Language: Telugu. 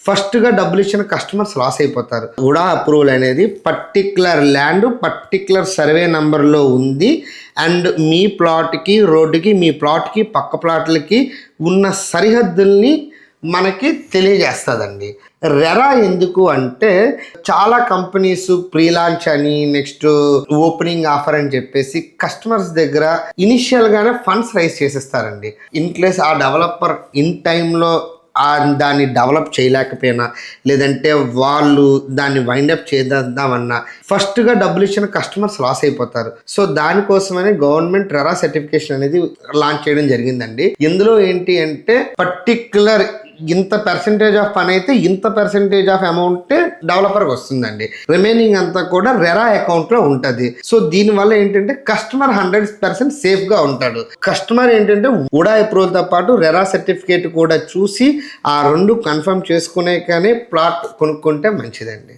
ఫస్ట్గా డబ్బులు ఇచ్చిన కస్టమర్స్ లాస్ అయిపోతారు. ఉడా అప్రూవల్ అనేది పర్టిక్యులర్ ల్యాండ్ పర్టిక్యులర్ సర్వే నంబర్లో ఉంది అండ్ మీ ప్లాట్కి రోడ్డుకి మీ ప్లాట్కి పక్క ప్లాట్లకి ఉన్న సరిహద్దుల్ని మనకి తెలియజేస్తుందండి. రెరా ఎందుకు అంటే చాలా కంపెనీస్ ప్రీ లాంచ్ అని నెక్స్ట్ ఓపెనింగ్ ఆఫర్ అని చెప్పేసి కస్టమర్స్ దగ్గర ఇనిషియల్గానే ఫండ్స్ రైజ్ చేసేస్తారండి. ఇన్ కేస్ ఆ డెవలపర్ ఇన్ టైంలో దాన్ని డెవలప్ చేయలేకపోయినా లేదంటే వాళ్ళు దాన్ని వైండప్ చేద్దామన్నా ఫస్ట్గా డబ్బులు ఇచ్చిన కస్టమర్స్ లాస్ అయిపోతారు. సో దానికోసమని గవర్నమెంట్ రెరా సర్టిఫికేషన్ అనేది లాంచ్ చేయడం జరిగిందండి. ఇందులో ఏంటి అంటే పర్టిక్యులర్ ఇంత పర్సెంటేజ్ ఆఫ్ పని అయితే ఇంత పర్సెంటేజ్ ఆఫ్ అమౌంట్ డెవలపర్కి వస్తుందండి. రిమైనింగ్ అంతా కూడా రెరా అకౌంట్లో ఉంటుంది. సో దీనివల్ల ఏంటంటే కస్టమర్ 100% సేఫ్గా ఉంటాడు. కస్టమర్ ఏంటంటే ఉడా అప్రూవల్తో పాటు రెరా సర్టిఫికేట్ కూడా చూసి ఆ రెండు కన్ఫర్మ్ చేసుకునే కానీ ప్లాట్ కొనుక్కుంటే మంచిదండి.